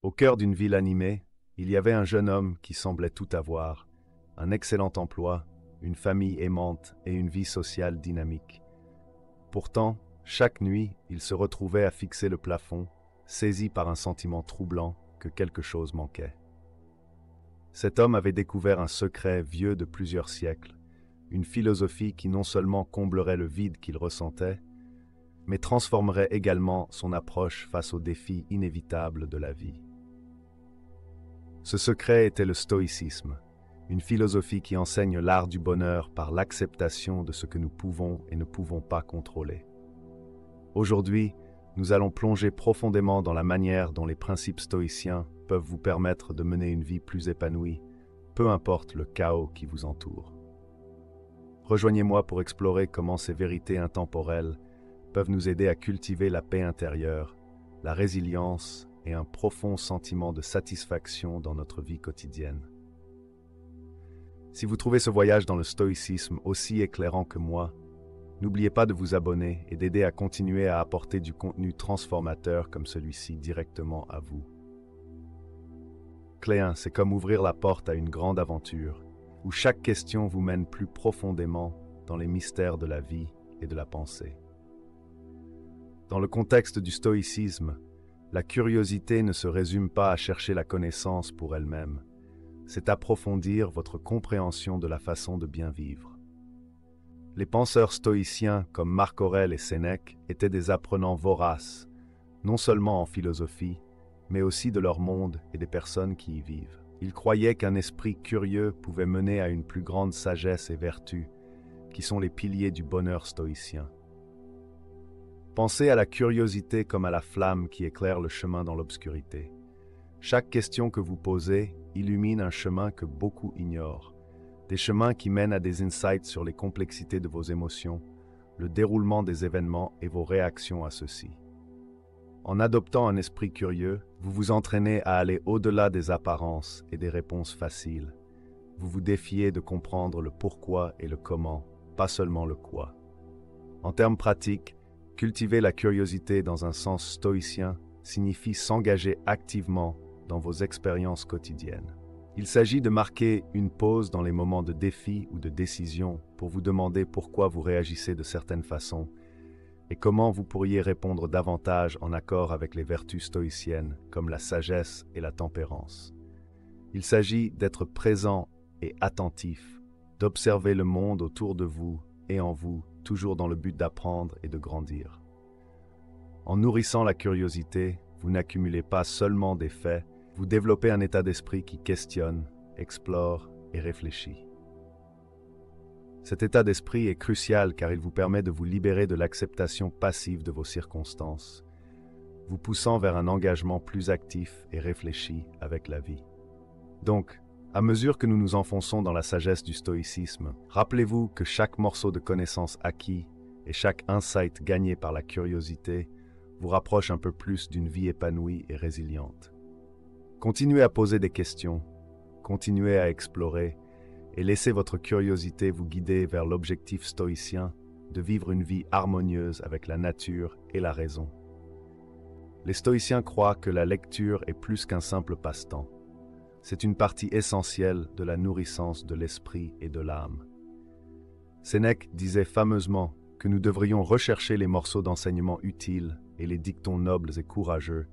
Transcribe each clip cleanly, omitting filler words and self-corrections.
Au cœur d'une ville animée, il y avait un jeune homme qui semblait tout avoir, un excellent emploi, une famille aimante et une vie sociale dynamique. Pourtant, chaque nuit, il se retrouvait à fixer le plafond, saisi par un sentiment troublant que quelque chose manquait. Cet homme avait découvert un secret vieux de plusieurs siècles, une philosophie qui non seulement comblerait le vide qu'il ressentait, mais transformerait également son approche face aux défis inévitables de la vie. Ce secret était le stoïcisme, une philosophie qui enseigne l'art du bonheur par l'acceptation de ce que nous pouvons et ne pouvons pas contrôler. Aujourd'hui, nous allons plonger profondément dans la manière dont les principes stoïciens peuvent vous permettre de mener une vie plus épanouie, peu importe le chaos qui vous entoure. Rejoignez-moi pour explorer comment ces vérités intemporelles peuvent nous aider à cultiver la paix intérieure, la résilience et un profond sentiment de satisfaction dans notre vie quotidienne. Si vous trouvez ce voyage dans le stoïcisme aussi éclairant que moi, n'oubliez pas de vous abonner et d'aider à continuer à apporter du contenu transformateur comme celui-ci directement à vous. Clé 1, c'est comme ouvrir la porte à une grande aventure, où chaque question vous mène plus profondément dans les mystères de la vie et de la pensée. Dans le contexte du stoïcisme, la curiosité ne se résume pas à chercher la connaissance pour elle-même, c'est approfondir votre compréhension de la façon de bien vivre. Les penseurs stoïciens comme Marc Aurèle et Sénèque étaient des apprenants voraces, non seulement en philosophie, mais aussi de leur monde et des personnes qui y vivent. Ils croyaient qu'un esprit curieux pouvait mener à une plus grande sagesse et vertu, qui sont les piliers du bonheur stoïcien. Pensez à la curiosité comme à la flamme qui éclaire le chemin dans l'obscurité. Chaque question que vous posez illumine un chemin que beaucoup ignorent, des chemins qui mènent à des insights sur les complexités de vos émotions, le déroulement des événements et vos réactions à ceux-ci. En adoptant un esprit curieux, vous vous entraînez à aller au-delà des apparences et des réponses faciles. Vous vous défiez de comprendre le pourquoi et le comment, pas seulement le quoi. En termes pratiques, cultiver la curiosité dans un sens stoïcien signifie s'engager activement dans vos expériences quotidiennes. Il s'agit de marquer une pause dans les moments de défi ou de décision pour vous demander pourquoi vous réagissez de certaines façons et comment vous pourriez répondre davantage en accord avec les vertus stoïciennes comme la sagesse et la tempérance. Il s'agit d'être présent et attentif, d'observer le monde autour de vous et en vous, toujours dans le but d'apprendre et de grandir. En nourrissant la curiosité, vous n'accumulez pas seulement des faits, vous développez un état d'esprit qui questionne, explore et réfléchit. Cet état d'esprit est crucial car il vous permet de vous libérer de l'acceptation passive de vos circonstances, vous poussant vers un engagement plus actif et réfléchi avec la vie. Donc, à mesure que nous nous enfonçons dans la sagesse du stoïcisme, rappelez-vous que chaque morceau de connaissance acquis et chaque insight gagné par la curiosité vous rapproche un peu plus d'une vie épanouie et résiliente. Continuez à poser des questions, continuez à explorer et laissez votre curiosité vous guider vers l'objectif stoïcien de vivre une vie harmonieuse avec la nature et la raison. Les stoïciens croient que la lecture est plus qu'un simple passe-temps. C'est une partie essentielle de la nourrissance de l'esprit et de l'âme. Sénèque disait fameusement que nous devrions rechercher les morceaux d'enseignement utiles et les dictons nobles et courageux,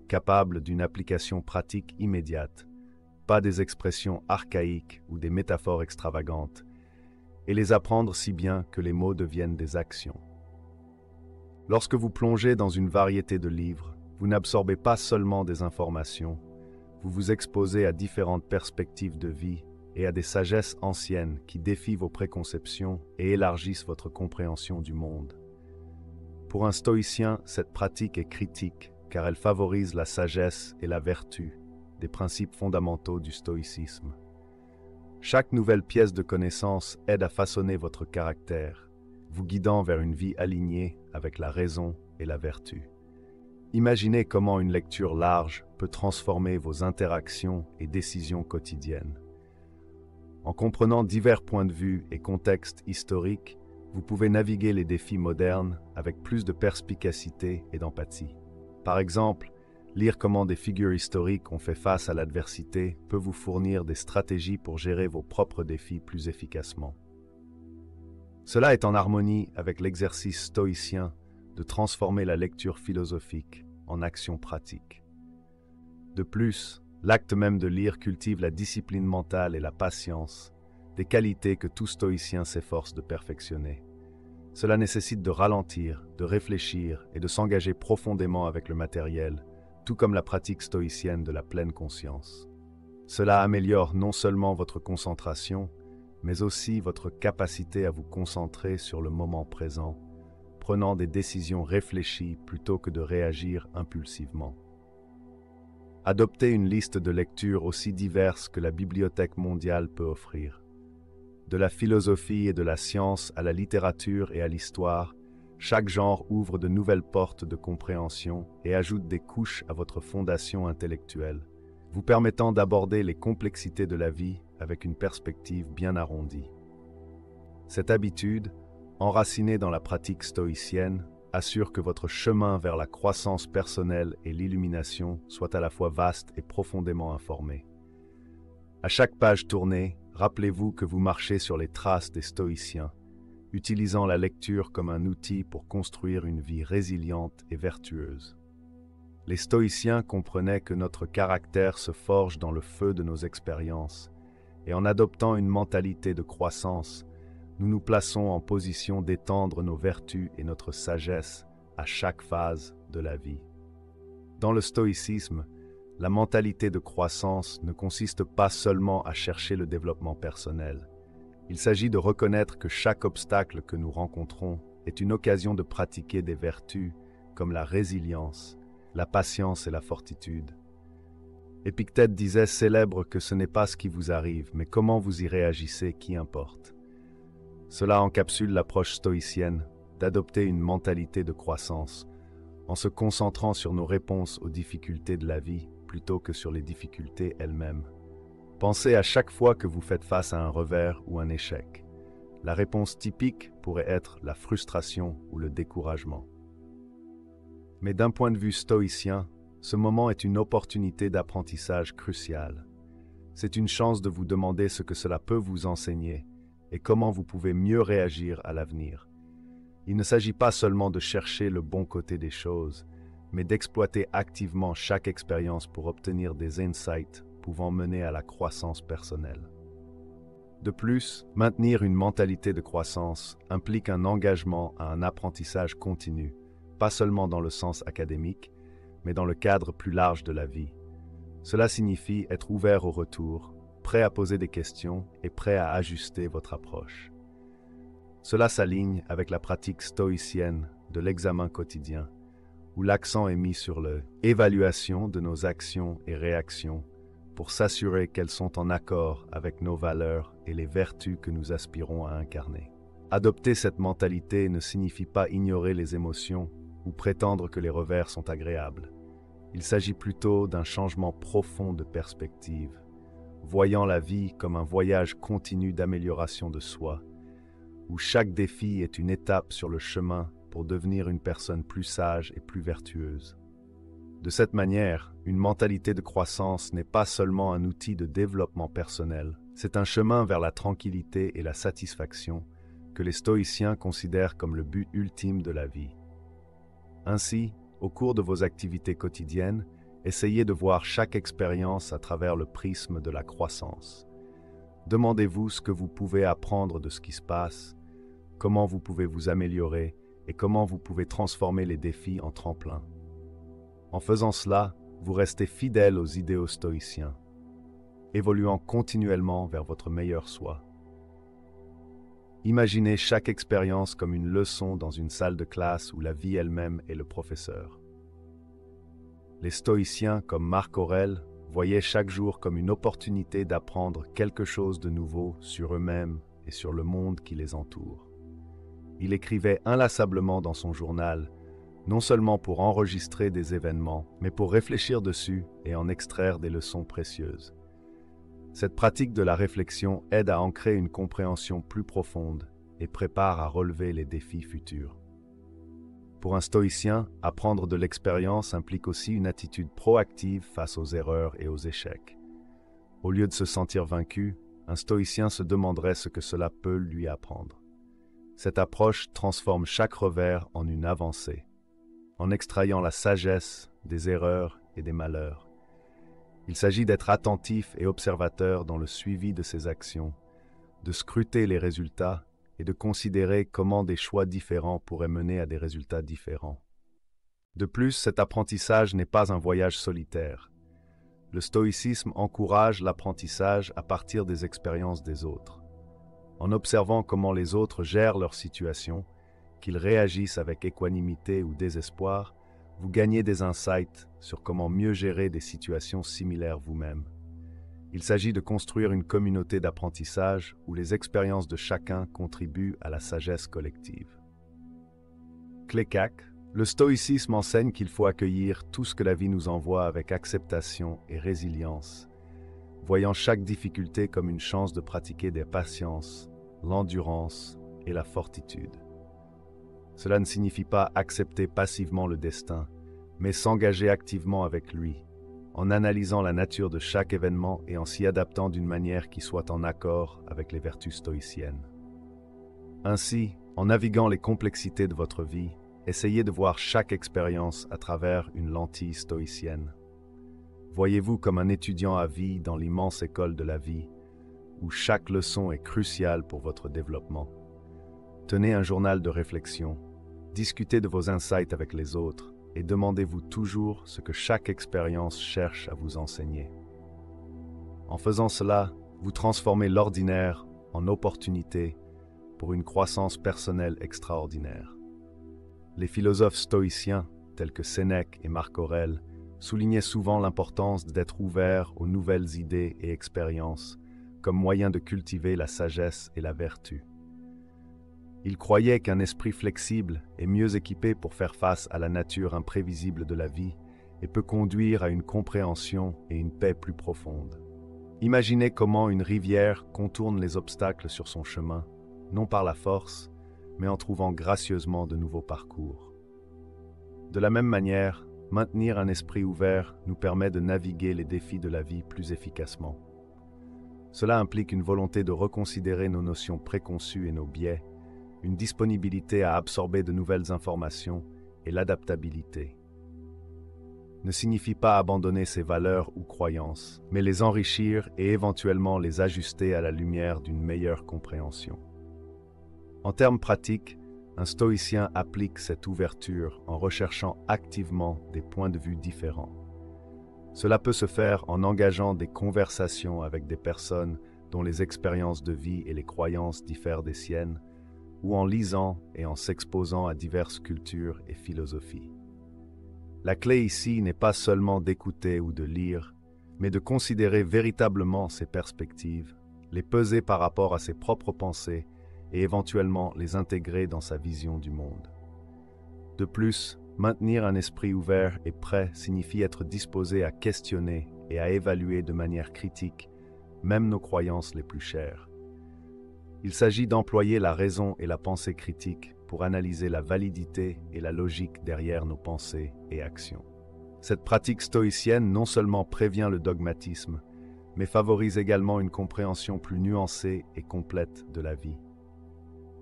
capables d'une application pratique immédiate, pas des expressions archaïques ou des métaphores extravagantes, et les apprendre si bien que les mots deviennent des actions. Lorsque vous plongez dans une variété de livres, vous n'absorbez pas seulement des informations, vous vous exposez à différentes perspectives de vie et à des sagesses anciennes qui défient vos préconceptions et élargissent votre compréhension du monde. Pour un stoïcien, cette pratique est critique car elle favorise la sagesse et la vertu, des principes fondamentaux du stoïcisme. Chaque nouvelle pièce de connaissance aide à façonner votre caractère, vous guidant vers une vie alignée avec la raison et la vertu. Imaginez comment une lecture large peut transformer vos interactions et décisions quotidiennes. En comprenant divers points de vue et contextes historiques, vous pouvez naviguer les défis modernes avec plus de perspicacité et d'empathie. Par exemple, Lire comment des figures historiques ont fait face à l'adversité peut vous fournir des stratégies pour gérer vos propres défis plus efficacement. Cela est en harmonie avec l'exercice stoïcien de transformer la lecture philosophique en action pratique. De plus, l'acte même de lire cultive la discipline mentale et la patience, des qualités que tout stoïcien s'efforce de perfectionner. Cela nécessite de ralentir, de réfléchir et de s'engager profondément avec le matériel, tout comme la pratique stoïcienne de la pleine conscience. Cela améliore non seulement votre concentration, mais aussi votre capacité à vous concentrer sur le moment présent, prenant des décisions réfléchies plutôt que de réagir impulsivement. Adoptez une liste de lectures aussi diverses que la Bibliothèque mondiale peut offrir. De la philosophie et de la science à la littérature et à l'histoire, chaque genre ouvre de nouvelles portes de compréhension et ajoute des couches à votre fondation intellectuelle, vous permettant d'aborder les complexités de la vie avec une perspective bien arrondie. Cette habitude, enracinée dans la pratique stoïcienne, assure que votre chemin vers la croissance personnelle et l'illumination soit à la fois vaste et profondément informé. À chaque page tournée, rappelez-vous que vous marchez sur les traces des stoïciens, utilisant la lecture comme un outil pour construire une vie résiliente et vertueuse. Les stoïciens comprenaient que notre caractère se forge dans le feu de nos expériences, et en adoptant une mentalité de croissance, nous nous plaçons en position d'étendre nos vertus et notre sagesse à chaque phase de la vie. Dans le stoïcisme, la mentalité de croissance ne consiste pas seulement à chercher le développement personnel. Il s'agit de reconnaître que chaque obstacle que nous rencontrons est une occasion de pratiquer des vertus comme la résilience, la patience et la fortitude. Épictète disait célèbre que ce n'est pas ce qui vous arrive, mais comment vous y réagissez qui importe. Cela encapsule l'approche stoïcienne d'adopter une mentalité de croissance, en se concentrant sur nos réponses aux difficultés de la vie plutôt que sur les difficultés elles-mêmes. Pensez à chaque fois que vous faites face à un revers ou un échec. La réponse typique pourrait être la frustration ou le découragement. Mais d'un point de vue stoïcien, ce moment est une opportunité d'apprentissage cruciale. C'est une chance de vous demander ce que cela peut vous enseigner et comment vous pouvez mieux réagir à l'avenir. Il ne s'agit pas seulement de chercher le bon côté des choses, mais d'exploiter activement chaque expérience pour obtenir des insights pouvant mener à la croissance personnelle. De plus, maintenir une mentalité de croissance implique un engagement à un apprentissage continu, pas seulement dans le sens académique, mais dans le cadre plus large de la vie. Cela signifie être ouvert au retour, prêt à poser des questions et prêt à ajuster votre approche. Cela s'aligne avec la pratique stoïcienne de l'examen quotidien, où l'accent est mis sur l'évaluation de nos actions et réactions pour s'assurer qu'elles sont en accord avec nos valeurs et les vertus que nous aspirons à incarner. Adopter cette mentalité ne signifie pas ignorer les émotions ou prétendre que les revers sont agréables. Il s'agit plutôt d'un changement profond de perspective, voyant la vie comme un voyage continu d'amélioration de soi, où chaque défi est une étape sur le chemin pour devenir une personne plus sage et plus vertueuse. De cette manière, une mentalité de croissance n'est pas seulement un outil de développement personnel, c'est un chemin vers la tranquillité et la satisfaction que les stoïciens considèrent comme le but ultime de la vie. Ainsi, au cours de vos activités quotidiennes, essayez de voir chaque expérience à travers le prisme de la croissance. Demandez-vous ce que vous pouvez apprendre de ce qui se passe, comment vous pouvez vous améliorer et comment vous pouvez transformer les défis en tremplin. En faisant cela, vous restez fidèle aux idéaux stoïciens, évoluant continuellement vers votre meilleur soi. Imaginez chaque expérience comme une leçon dans une salle de classe où la vie elle-même est le professeur. Les stoïciens, comme Marc Aurèle, voyaient chaque jour comme une opportunité d'apprendre quelque chose de nouveau sur eux-mêmes et sur le monde qui les entoure. Il écrivait inlassablement dans son journal, non seulement pour enregistrer des événements, mais pour réfléchir dessus et en extraire des leçons précieuses. Cette pratique de la réflexion aide à ancrer une compréhension plus profonde et prépare à relever les défis futurs. Pour un stoïcien, apprendre de l'expérience implique aussi une attitude proactive face aux erreurs et aux échecs. Au lieu de se sentir vaincu, un stoïcien se demanderait ce que cela peut lui apprendre. Cette approche transforme chaque revers en une avancée, en extrayant la sagesse des erreurs et des malheurs. Il s'agit d'être attentif et observateur dans le suivi de ses actions, de scruter les résultats et de considérer comment des choix différents pourraient mener à des résultats différents. De plus, cet apprentissage n'est pas un voyage solitaire. Le stoïcisme encourage l'apprentissage à partir des expériences des autres. En observant comment les autres gèrent leur situation, qu'ils réagissent avec équanimité ou désespoir, vous gagnez des insights sur comment mieux gérer des situations similaires vous-même. Il s'agit de construire une communauté d'apprentissage où les expériences de chacun contribuent à la sagesse collective. Clécac, le stoïcisme enseigne qu'il faut accueillir tout ce que la vie nous envoie avec acceptation et résilience, voyant chaque difficulté comme une chance de pratiquer des patience, l'endurance et la fortitude. Cela ne signifie pas accepter passivement le destin, mais s'engager activement avec lui, en analysant la nature de chaque événement et en s'y adaptant d'une manière qui soit en accord avec les vertus stoïciennes. Ainsi, en naviguant les complexités de votre vie, essayez de voir chaque expérience à travers une lentille stoïcienne. Voyez-vous comme un étudiant à vie dans l'immense école de la vie, où chaque leçon est cruciale pour votre développement. Tenez un journal de réflexion, discutez de vos insights avec les autres et demandez-vous toujours ce que chaque expérience cherche à vous enseigner. En faisant cela, vous transformez l'ordinaire en opportunité pour une croissance personnelle extraordinaire. Les philosophes stoïciens, tels que Sénèque et Marc Aurèle, soulignaient souvent l'importance d'être ouvert aux nouvelles idées et expériences comme moyen de cultiver la sagesse et la vertu. Ils croyaient qu'un esprit flexible est mieux équipé pour faire face à la nature imprévisible de la vie et peut conduire à une compréhension et une paix plus profonde. Imaginez comment une rivière contourne les obstacles sur son chemin, non par la force, mais en trouvant gracieusement de nouveaux parcours. De la même manière, maintenir un esprit ouvert nous permet de naviguer les défis de la vie plus efficacement. Cela implique une volonté de reconsidérer nos notions préconçues et nos biais, une disponibilité à absorber de nouvelles informations et l'adaptabilité. Ne signifie pas abandonner ses valeurs ou croyances, mais les enrichir et éventuellement les ajuster à la lumière d'une meilleure compréhension. En termes pratiques, un stoïcien applique cette ouverture en recherchant activement des points de vue différents. Cela peut se faire en engageant des conversations avec des personnes dont les expériences de vie et les croyances diffèrent des siennes, ou en lisant et en s'exposant à diverses cultures et philosophies. La clé ici n'est pas seulement d'écouter ou de lire, mais de considérer véritablement ses perspectives, les peser par rapport à ses propres pensées et éventuellement les intégrer dans sa vision du monde. De plus, maintenir un esprit ouvert et prêt signifie être disposé à questionner et à évaluer de manière critique, même nos croyances les plus chères. Il s'agit d'employer la raison et la pensée critique pour analyser la validité et la logique derrière nos pensées et actions. Cette pratique stoïcienne non seulement prévient le dogmatisme, mais favorise également une compréhension plus nuancée et complète de la vie.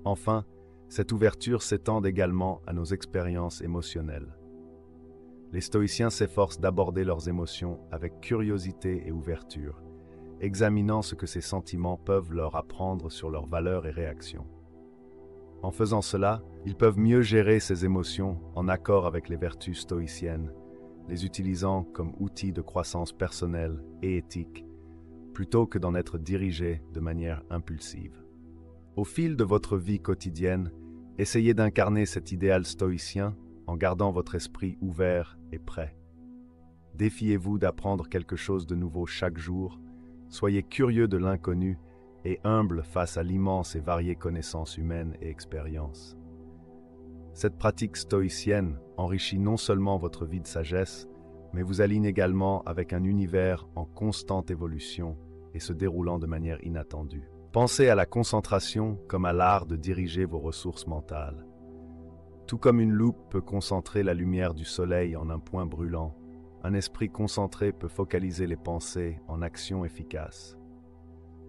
Enfin, cette ouverture s'étend également à nos expériences émotionnelles. Les stoïciens s'efforcent d'aborder leurs émotions avec curiosité et ouverture, examinant ce que ces sentiments peuvent leur apprendre sur leurs valeurs et réactions. En faisant cela, ils peuvent mieux gérer ces émotions en accord avec les vertus stoïciennes, les utilisant comme outils de croissance personnelle et éthique, plutôt que d'en être dirigés de manière impulsive. Au fil de votre vie quotidienne, essayez d'incarner cet idéal stoïcien en gardant votre esprit ouvert et prêt. Défiez-vous d'apprendre quelque chose de nouveau chaque jour, soyez curieux de l'inconnu et humble face à l'immense et variée connaissance humaine et expérience. Cette pratique stoïcienne enrichit non seulement votre vie de sagesse, mais vous aligne également avec un univers en constante évolution et se déroulant de manière inattendue. Pensez à la concentration comme à l'art de diriger vos ressources mentales. Tout comme une loupe peut concentrer la lumière du soleil en un point brûlant, un esprit concentré peut focaliser les pensées en actions efficaces.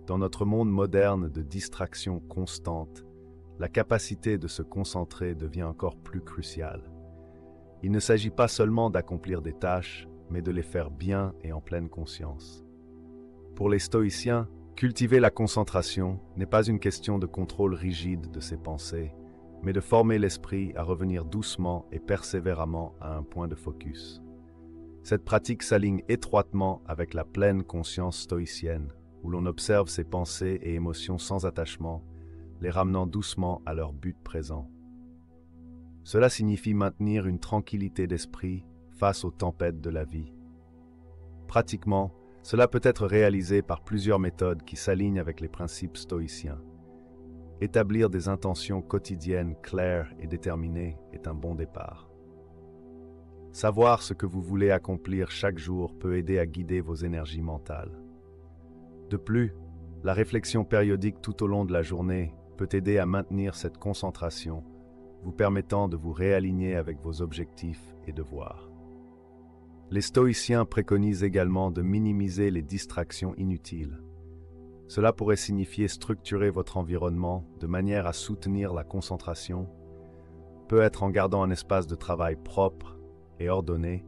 Dans notre monde moderne de distraction constante, la capacité de se concentrer devient encore plus cruciale. Il ne s'agit pas seulement d'accomplir des tâches, mais de les faire bien et en pleine conscience. Pour les stoïciens, cultiver la concentration n'est pas une question de contrôle rigide de ses pensées, mais de former l'esprit à revenir doucement et persévéramment à un point de focus. Cette pratique s'aligne étroitement avec la pleine conscience stoïcienne, où l'on observe ses pensées et émotions sans attachement, les ramenant doucement à leur but présent. Cela signifie maintenir une tranquillité d'esprit face aux tempêtes de la vie. Pratiquement, cela peut être réalisé par plusieurs méthodes qui s'alignent avec les principes stoïciens. Établir des intentions quotidiennes claires et déterminées est un bon départ. Savoir ce que vous voulez accomplir chaque jour peut aider à guider vos énergies mentales. De plus, la réflexion périodique tout au long de la journée peut aider à maintenir cette concentration, vous permettant de vous réaligner avec vos objectifs et devoirs. Les stoïciens préconisent également de minimiser les distractions inutiles. Cela pourrait signifier structurer votre environnement de manière à soutenir la concentration, peut être en gardant un espace de travail propre et ordonné,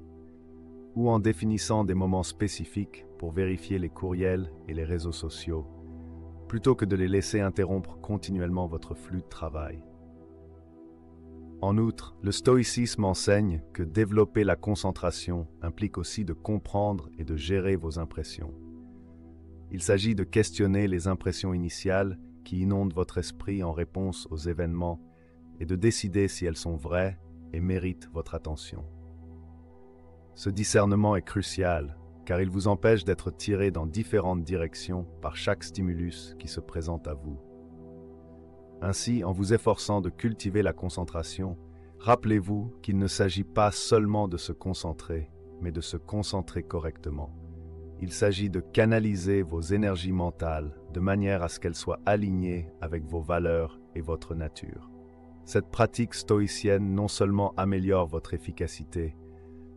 ou en définissant des moments spécifiques pour vérifier les courriels et les réseaux sociaux, plutôt que de les laisser interrompre continuellement votre flux de travail. En outre, le stoïcisme enseigne que développer la concentration implique aussi de comprendre et de gérer vos impressions. Il s'agit de questionner les impressions initiales qui inondent votre esprit en réponse aux événements et de décider si elles sont vraies et méritent votre attention. Ce discernement est crucial car il vous empêche d'être tiré dans différentes directions par chaque stimulus qui se présente à vous. Ainsi, en vous efforçant de cultiver la concentration, rappelez-vous qu'il ne s'agit pas seulement de se concentrer, mais de se concentrer correctement. Il s'agit de canaliser vos énergies mentales de manière à ce qu'elles soient alignées avec vos valeurs et votre nature. Cette pratique stoïcienne non seulement améliore votre efficacité,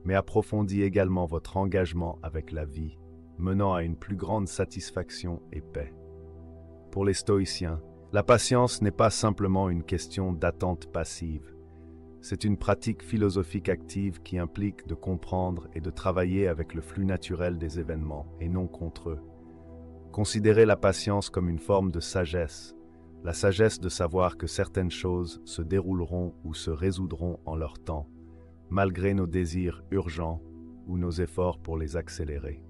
mais approfondit également votre engagement avec la vie, menant à une plus grande satisfaction et paix. Pour les stoïciens, la patience n'est pas simplement une question d'attente passive. C'est une pratique philosophique active qui implique de comprendre et de travailler avec le flux naturel des événements et non contre eux. Considérez la patience comme une forme de sagesse, la sagesse de savoir que certaines choses se dérouleront ou se résoudront en leur temps, malgré nos désirs urgents ou nos efforts pour les accélérer.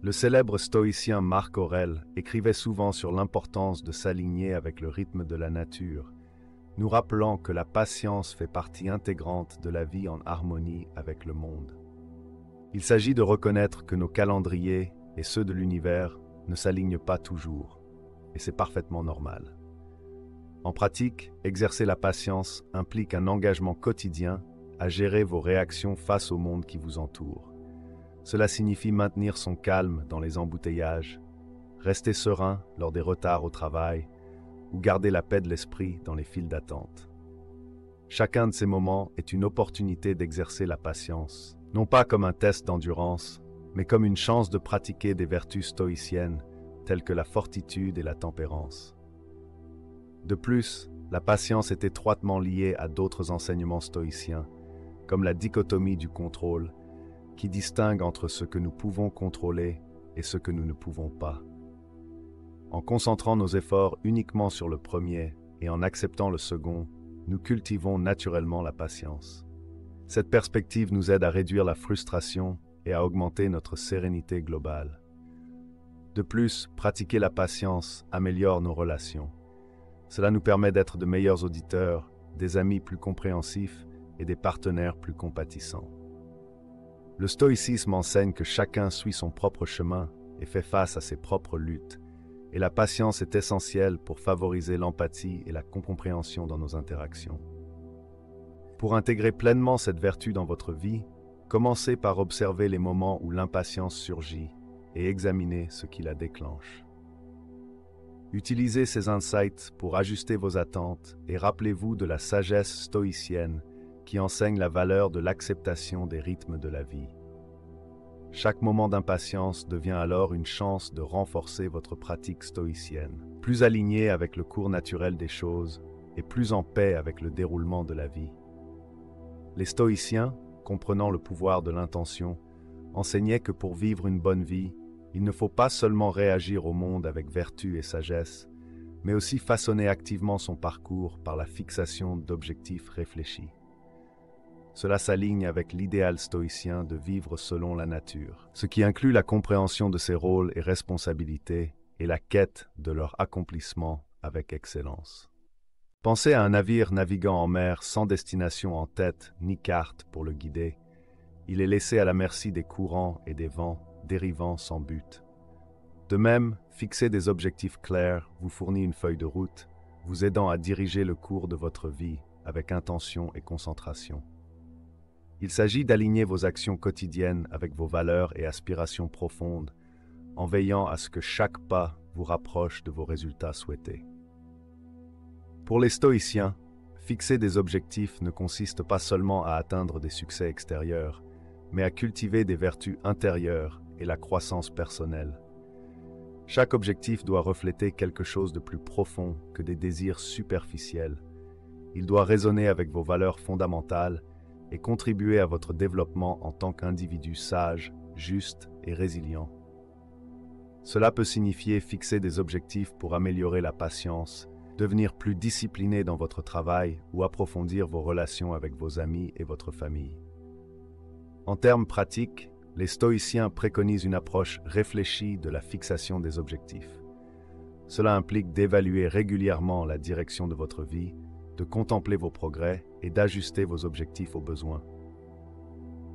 Le célèbre stoïcien Marc Aurèle écrivait souvent sur l'importance de s'aligner avec le rythme de la nature, nous rappelant que la patience fait partie intégrante de la vie en harmonie avec le monde. Il s'agit de reconnaître que nos calendriers et ceux de l'univers ne s'alignent pas toujours, et c'est parfaitement normal. En pratique, exercer la patience implique un engagement quotidien à gérer vos réactions face au monde qui vous entoure. Cela signifie maintenir son calme dans les embouteillages, rester serein lors des retards au travail, ou garder la paix de l'esprit dans les files d'attente. Chacun de ces moments est une opportunité d'exercer la patience, non pas comme un test d'endurance, mais comme une chance de pratiquer des vertus stoïciennes telles que la fortitude et la tempérance. De plus, la patience est étroitement liée à d'autres enseignements stoïciens, comme la dichotomie du contrôle, qui distingue entre ce que nous pouvons contrôler et ce que nous ne pouvons pas. En concentrant nos efforts uniquement sur le premier et en acceptant le second, nous cultivons naturellement la patience. Cette perspective nous aide à réduire la frustration et à augmenter notre sérénité globale. De plus, pratiquer la patience améliore nos relations. Cela nous permet d'être de meilleurs auditeurs, des amis plus compréhensifs et des partenaires plus compatissants. Le stoïcisme enseigne que chacun suit son propre chemin et fait face à ses propres luttes, et la patience est essentielle pour favoriser l'empathie et la compréhension dans nos interactions. Pour intégrer pleinement cette vertu dans votre vie, commencez par observer les moments où l'impatience surgit et examiner ce qui la déclenche. Utilisez ces insights pour ajuster vos attentes et rappelez-vous de la sagesse stoïcienne qui enseigne la valeur de l'acceptation des rythmes de la vie. Chaque moment d'impatience devient alors une chance de renforcer votre pratique stoïcienne, plus alignée avec le cours naturel des choses et plus en paix avec le déroulement de la vie. Les stoïciens, comprenant le pouvoir de l'intention, enseignaient que pour vivre une bonne vie, il ne faut pas seulement réagir au monde avec vertu et sagesse, mais aussi façonner activement son parcours par la fixation d'objectifs réfléchis. Cela s'aligne avec l'idéal stoïcien de vivre selon la nature, ce qui inclut la compréhension de ses rôles et responsabilités et la quête de leur accomplissement avec excellence. Pensez à un navire naviguant en mer sans destination en tête ni carte pour le guider. Il est laissé à la merci des courants et des vents, dérivant sans but. De même, fixer des objectifs clairs vous fournit une feuille de route, vous aidant à diriger le cours de votre vie avec intention et concentration. Il s'agit d'aligner vos actions quotidiennes avec vos valeurs et aspirations profondes, en veillant à ce que chaque pas vous rapproche de vos résultats souhaités. Pour les stoïciens, fixer des objectifs ne consiste pas seulement à atteindre des succès extérieurs, mais à cultiver des vertus intérieures et la croissance personnelle. Chaque objectif doit refléter quelque chose de plus profond que des désirs superficiels. Il doit résonner avec vos valeurs fondamentales et contribuer à votre développement en tant qu'individu sage, juste et résilient. Cela peut signifier fixer des objectifs pour améliorer la patience, devenir plus discipliné dans votre travail ou approfondir vos relations avec vos amis et votre famille. En termes pratiques, les stoïciens préconisent une approche réfléchie de la fixation des objectifs. Cela implique d'évaluer régulièrement la direction de votre vie, de contempler vos progrès et d'ajuster vos objectifs aux besoins.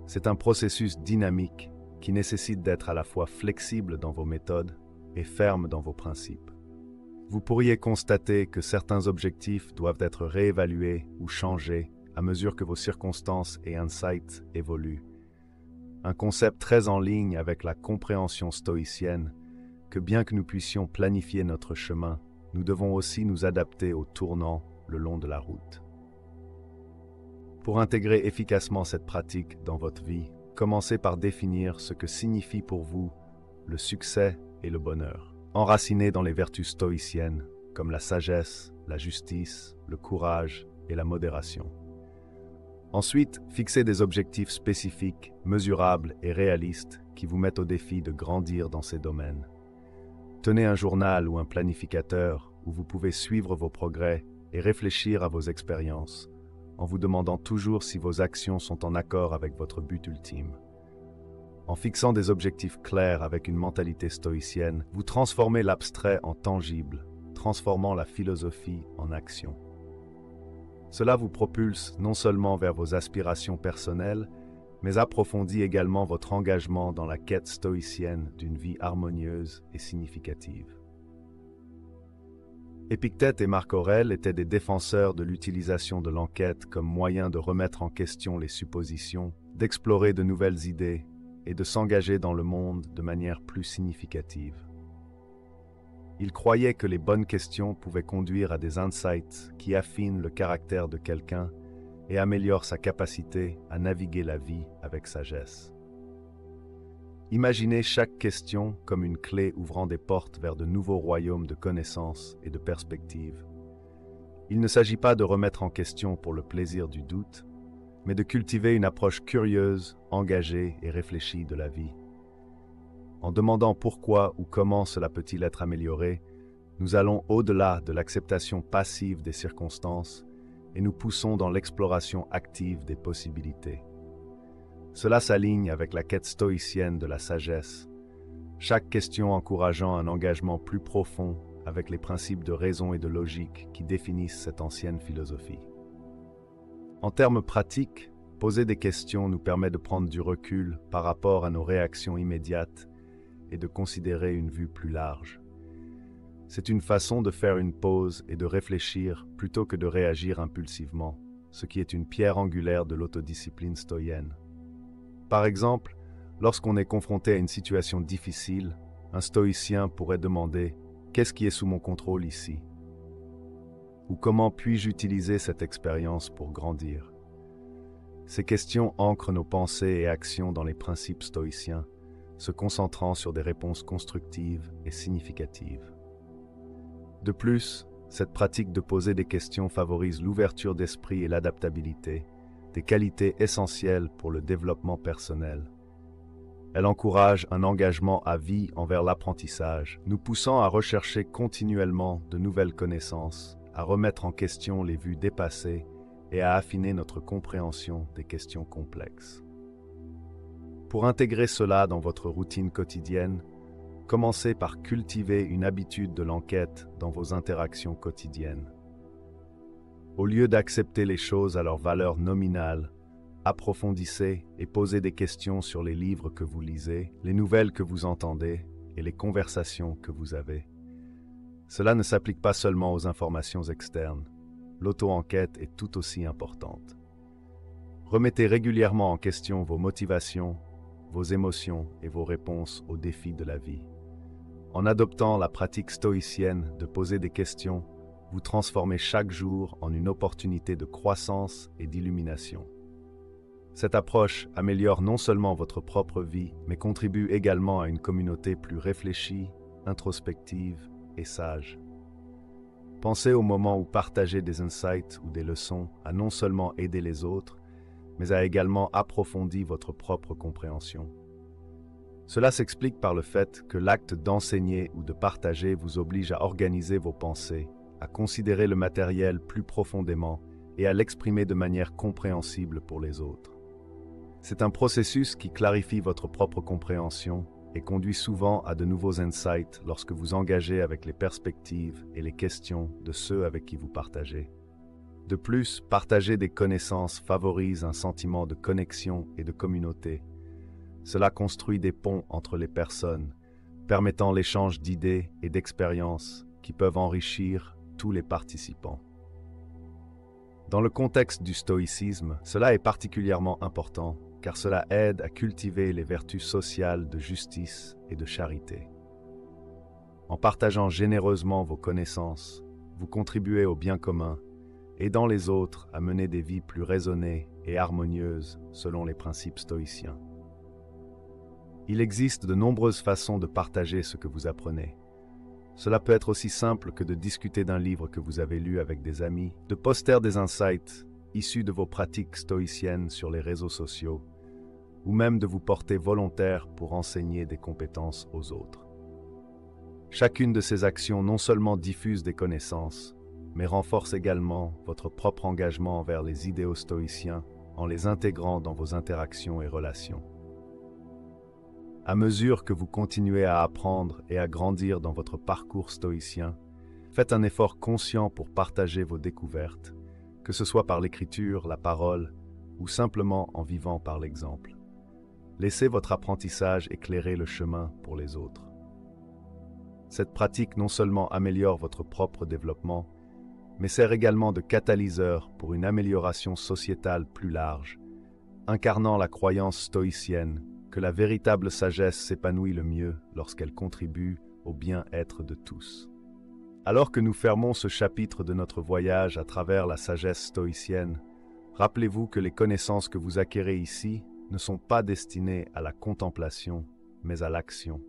C'est un processus dynamique qui nécessite d'être à la fois flexible dans vos méthodes et ferme dans vos principes. Vous pourriez constater que certains objectifs doivent être réévalués ou changés à mesure que vos circonstances et insights évoluent. Un concept très en ligne avec la compréhension stoïcienne que bien que nous puissions planifier notre chemin, nous devons aussi nous adapter aux tournants le long de la route. Pour intégrer efficacement cette pratique dans votre vie, commencez par définir ce que signifie pour vous le succès et le bonheur. Enracinés dans les vertus stoïciennes, comme la sagesse, la justice, le courage et la modération. Ensuite, fixez des objectifs spécifiques, mesurables et réalistes qui vous mettent au défi de grandir dans ces domaines. Tenez un journal ou un planificateur où vous pouvez suivre vos progrès et réfléchir à vos expériences, en vous demandant toujours si vos actions sont en accord avec votre but ultime. En fixant des objectifs clairs avec une mentalité stoïcienne, vous transformez l'abstrait en tangible, transformant la philosophie en action. Cela vous propulse non seulement vers vos aspirations personnelles, mais approfondit également votre engagement dans la quête stoïcienne d'une vie harmonieuse et significative. Épictète et Marc Aurèle étaient des défenseurs de l'utilisation de l'enquête comme moyen de remettre en question les suppositions, d'explorer de nouvelles idées et de s'engager dans le monde de manière plus significative. Ils croyaient que les bonnes questions pouvaient conduire à des insights qui affinent le caractère de quelqu'un et améliorent sa capacité à naviguer la vie avec sagesse. Imaginez chaque question comme une clé ouvrant des portes vers de nouveaux royaumes de connaissances et de perspectives. Il ne s'agit pas de remettre en question pour le plaisir du doute, mais de cultiver une approche curieuse, engagée et réfléchie de la vie. En demandant pourquoi ou comment cela peut-il être amélioré, nous allons au-delà de l'acceptation passive des circonstances et nous poussons dans l'exploration active des possibilités. Cela s'aligne avec la quête stoïcienne de la sagesse, chaque question encourageant un engagement plus profond avec les principes de raison et de logique qui définissent cette ancienne philosophie. En termes pratiques, poser des questions nous permet de prendre du recul par rapport à nos réactions immédiates et de considérer une vue plus large. C'est une façon de faire une pause et de réfléchir plutôt que de réagir impulsivement, ce qui est une pierre angulaire de l'autodiscipline stoïenne. Par exemple, lorsqu'on est confronté à une situation difficile, un stoïcien pourrait demander « qu'est-ce qui est sous mon contrôle ici? Ou comment puis-je utiliser cette expérience pour grandir? Ces questions ancrent nos pensées et actions dans les principes stoïciens, se concentrant sur des réponses constructives et significatives. De plus, cette pratique de poser des questions favorise l'ouverture d'esprit et l'adaptabilité, des qualités essentielles pour le développement personnel. Elle encourage un engagement à vie envers l'apprentissage, nous poussant à rechercher continuellement de nouvelles connaissances, à remettre en question les vues dépassées et à affiner notre compréhension des questions complexes. Pour intégrer cela dans votre routine quotidienne, commencez par cultiver une habitude de l'enquête dans vos interactions quotidiennes. Au lieu d'accepter les choses à leur valeur nominale, approfondissez et posez des questions sur les livres que vous lisez, les nouvelles que vous entendez et les conversations que vous avez. Cela ne s'applique pas seulement aux informations externes. L'auto-enquête est tout aussi importante. Remettez régulièrement en question vos motivations, vos émotions et vos réponses aux défis de la vie. En adoptant la pratique stoïcienne de poser des questions, vous transformez chaque jour en une opportunité de croissance et d'illumination. Cette approche améliore non seulement votre propre vie, mais contribue également à une communauté plus réfléchie, introspective et sage. Pensez au moment où partager des insights ou des leçons a non seulement aidé les autres, mais a également approfondi votre propre compréhension. Cela s'explique par le fait que l'acte d'enseigner ou de partager vous oblige à organiser vos pensées, à considérer le matériel plus profondément et à l'exprimer de manière compréhensible pour les autres. C'est un processus qui clarifie votre propre compréhension et conduit souvent à de nouveaux insights lorsque vous engagez avec les perspectives et les questions de ceux avec qui vous partagez. De plus, partager des connaissances favorise un sentiment de connexion et de communauté. Cela construit des ponts entre les personnes, permettant l'échange d'idées et d'expériences qui peuvent enrichir tous les participants. Dans le contexte du stoïcisme, cela est particulièrement important car cela aide à cultiver les vertus sociales de justice et de charité. En partageant généreusement vos connaissances, vous contribuez au bien commun, aidant les autres à mener des vies plus raisonnées et harmonieuses selon les principes stoïciens. Il existe de nombreuses façons de partager ce que vous apprenez. Cela peut être aussi simple que de discuter d'un livre que vous avez lu avec des amis, de poster des insights issus de vos pratiques stoïciennes sur les réseaux sociaux, ou même de vous porter volontaire pour enseigner des compétences aux autres. Chacune de ces actions non seulement diffuse des connaissances, mais renforce également votre propre engagement envers les idéaux stoïciens en les intégrant dans vos interactions et relations. À mesure que vous continuez à apprendre et à grandir dans votre parcours stoïcien, faites un effort conscient pour partager vos découvertes, que ce soit par l'écriture, la parole ou simplement en vivant par l'exemple. Laissez votre apprentissage éclairer le chemin pour les autres. Cette pratique non seulement améliore votre propre développement, mais sert également de catalyseur pour une amélioration sociétale plus large, incarnant la croyance stoïcienne que la véritable sagesse s'épanouit le mieux lorsqu'elle contribue au bien-être de tous. Alors que nous fermons ce chapitre de notre voyage à travers la sagesse stoïcienne, rappelez-vous que les connaissances que vous acquérez ici ne sont pas destinées à la contemplation, mais à l'action.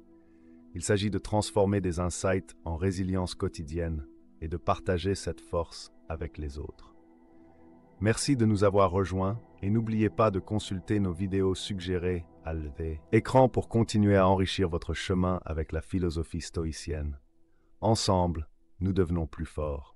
Il s'agit de transformer des insights en résilience quotidienne et de partager cette force avec les autres. Merci de nous avoir rejoints et n'oubliez pas de consulter nos vidéos suggérées à l'écran pour continuer à enrichir votre chemin avec la philosophie stoïcienne. Ensemble, nous devenons plus forts.